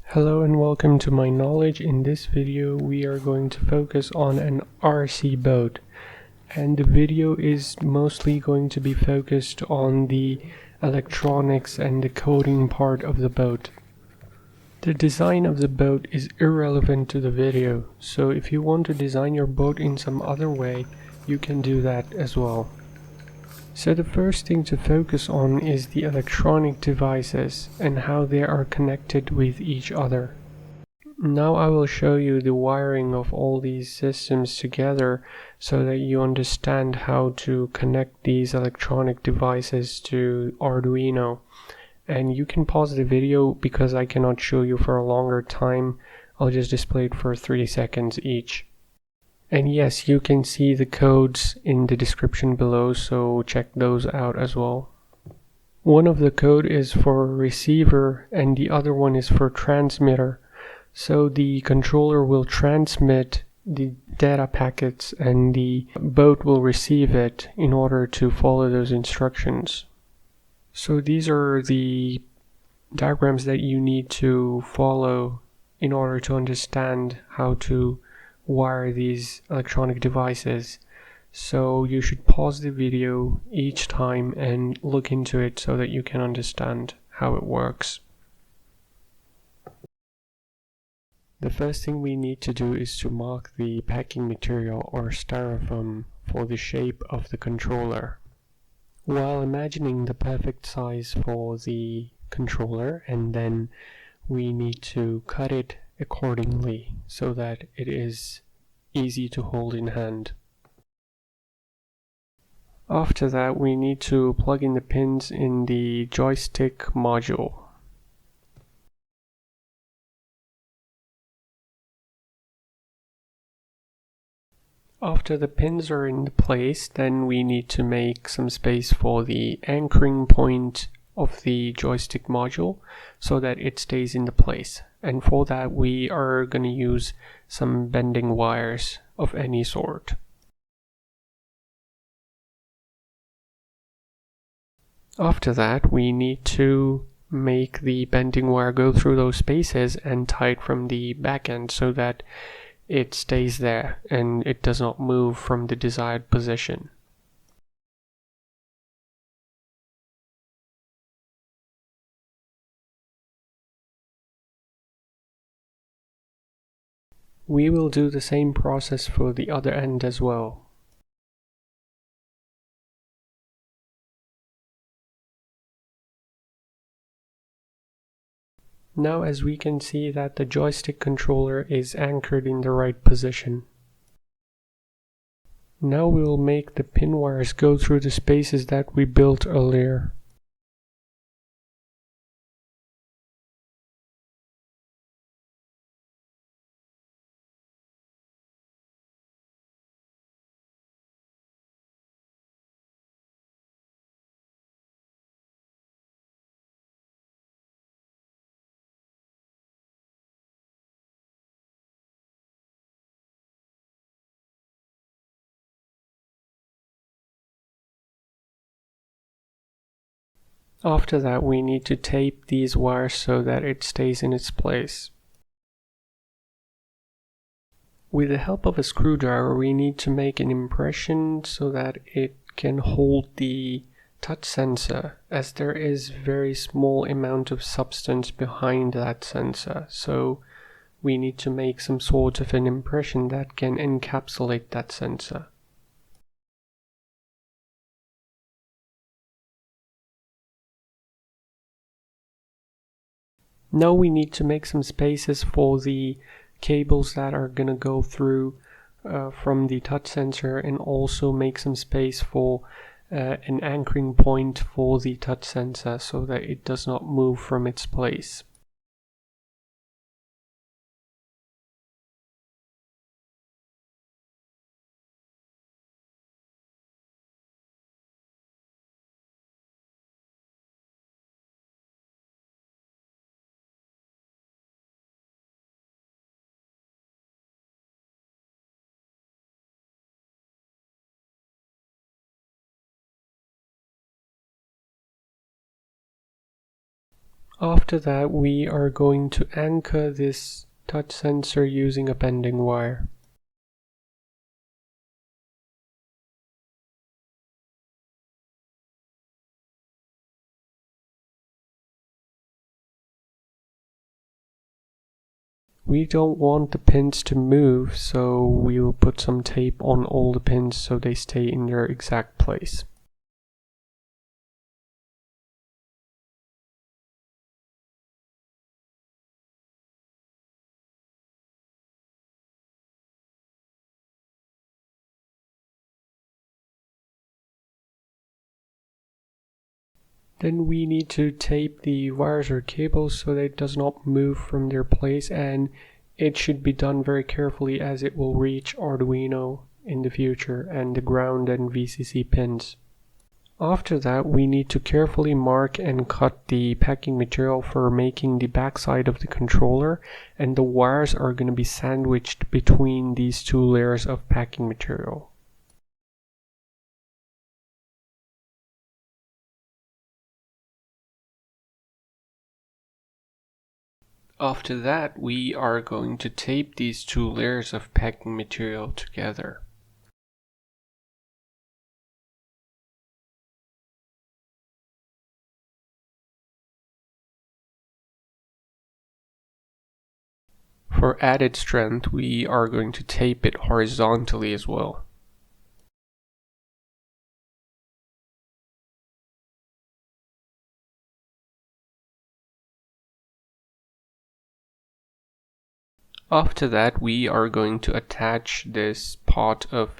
Hello and welcome to my knowledge. In this video we are going to focus on an RC boat, and the video is mostly going to be focused on the electronics and the coding part of the boat. The design of the boat is irrelevant to the video, so if you want to design your boat in some other way, you can do that as well. So the first thing to focus on is the electronic devices and how they are connected with each other. Now I will show you the wiring of all these systems together so that you understand how to connect these electronic devices to Arduino. And you can pause the video because I cannot show you for a longer time. I'll just display it for 3 seconds each. And yes, you can see the codes in the description below, so check those out as well. One of the code is for receiver and the other one is for transmitter. So the controller will transmit the data packets and the boat will receive it in order to follow those instructions. So these are the diagrams that you need to follow in order to understand how to wire these electronic devices. So you should pause the video each time and look into it so that you can understand how it works. The first thing we need to do is to mark the packing material or styrofoam for the shape of the controller. While imagining the perfect size for the controller, and then we need to cut it accordingly so that it is easy to hold in hand. After that, we need to plug in the pins in the joystick module. After the pins are in place, then we need to make some space for the anchoring point of the joystick module so that it stays in the place. And for that we are going to use some bending wires of any sort. After that we need to make the bending wire go through those spaces and tie it from the back end so that it stays there and it does not move from the desired position. We will do the same process for the other end as well. Now as we can see that the joystick controller is anchored in the right position. Now we will make the pin wires go through the spaces that we built earlier. After that we need to tape these wires so that it stays in its place. With the help of a screwdriver we need to make an impression so that it can hold the touch sensor, as there is very small amount of substance behind that sensor, so we need to make some sort of an impression that can encapsulate that sensor. Now we need to make some spaces for the cables that are going to go through from the touch sensor, and also make some space for an anchoring point for the touch sensor so that it does not move from its place. After that, we are going to anchor this touch sensor using a bending wire. We don't want the pins to move, so we will put some tape on all the pins so they stay in their exact place. Then we need to tape the wires or cables so that it does not move from their place, and it should be done very carefully as it will reach Arduino in the future and the ground and VCC pins. After that, we need to carefully mark and cut the packing material for making the backside of the controller, and the wires are going to be sandwiched between these two layers of packing material. After that, we are going to tape these two layers of packing material together. For added strength, we are going to tape it horizontally as well. After that, we are going to attach this pot of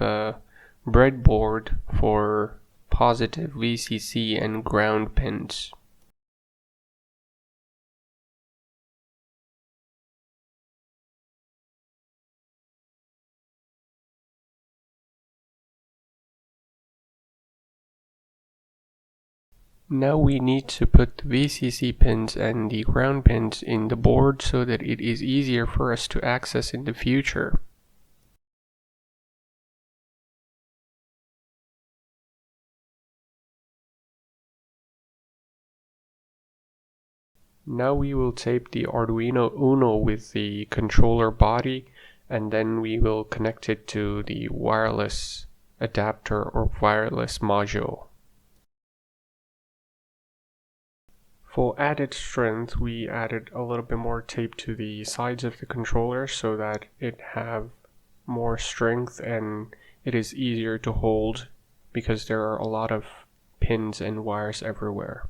breadboard for positive VCC and ground pins. Now we need to put the VCC pins and the ground pins in the board so that it is easier for us to access in the future. Now we will tape the Arduino Uno with the controller body, and then we will connect it to the wireless adapter or wireless module. For added strength, we added a little bit more tape to the sides of the controller so that it have more strength and it is easier to hold because there are a lot of pins and wires everywhere.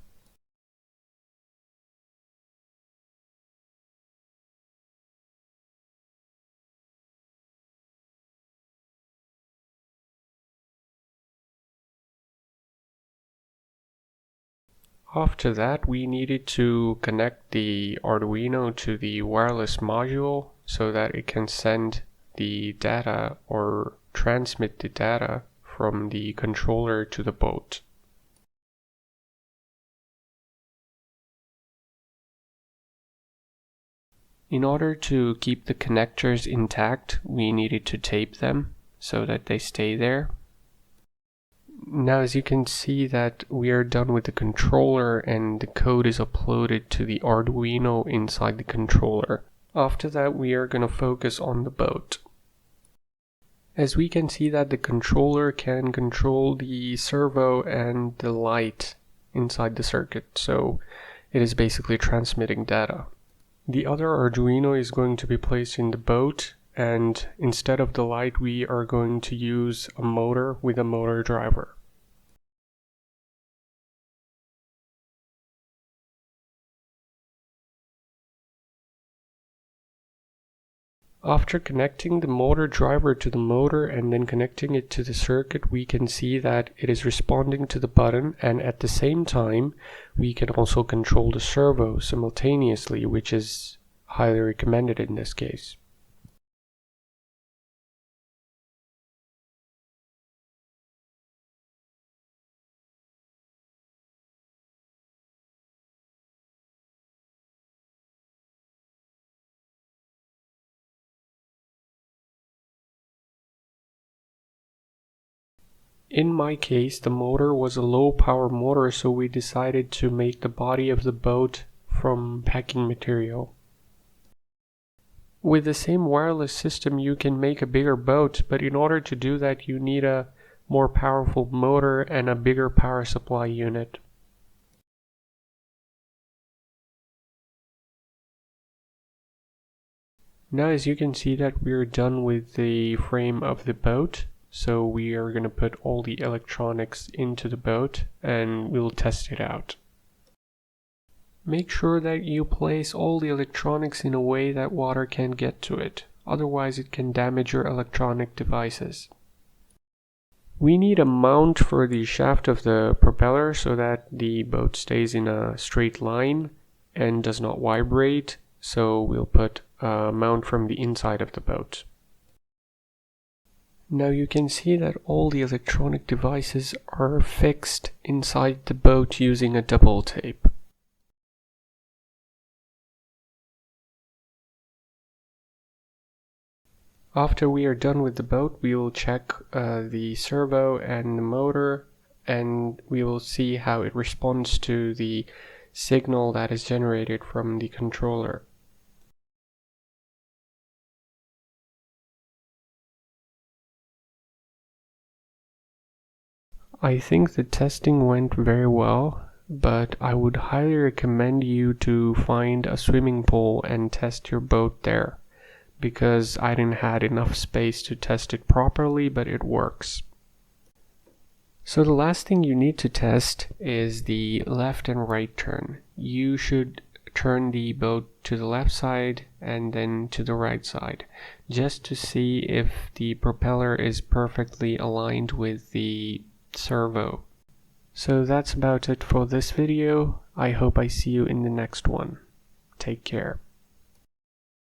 After that, we needed to connect the Arduino to the wireless module so that it can send the data or transmit the data from the controller to the boat. In order to keep the connectors intact, we needed to tape them so that they stay there. Now, as you can see that we are done with the controller and the code is uploaded to the Arduino inside the controller. After that, we are going to focus on the boat. As we can see that the controller can control the servo and the light inside the circuit, so it is basically transmitting data. The other Arduino is going to be placed in the boat, and instead of the light we are going to use a motor with a motor driver. After connecting the motor driver to the motor and then connecting it to the circuit, we can see that it is responding to the button, and at the same time we can also control the servo simultaneously, which is highly recommended in this case. In my case, the motor was a low power motor, so we decided to make the body of the boat from packing material. With the same wireless system you can make a bigger boat, but in order to do that you need a more powerful motor and a bigger power supply unit. Now as you can see that we're done with the frame of the boat, so we are going to put all the electronics into the boat and we'll test it out. Make sure that you place all the electronics in a way that water can't get to it, otherwise it can damage your electronic devices. We need a mount for the shaft of the propeller so that the boat stays in a straight line and does not vibrate, so we'll put a mount from the inside of the boat. Now you can see that all the electronic devices are fixed inside the boat using a double tape. After we are done with the boat, we will check the servo and the motor, and we will see how it responds to the signal that is generated from the controller. I think the testing went very well, but I would highly recommend you to find a swimming pool and test your boat there, because I didn't have enough space to test it properly, but it works. So the last thing you need to test is the left and right turn. You should turn the boat to the left side and then to the right side, just to see if the propeller is perfectly aligned with the servo. So that's about it for this video. I hope I see you in the next one. Take care.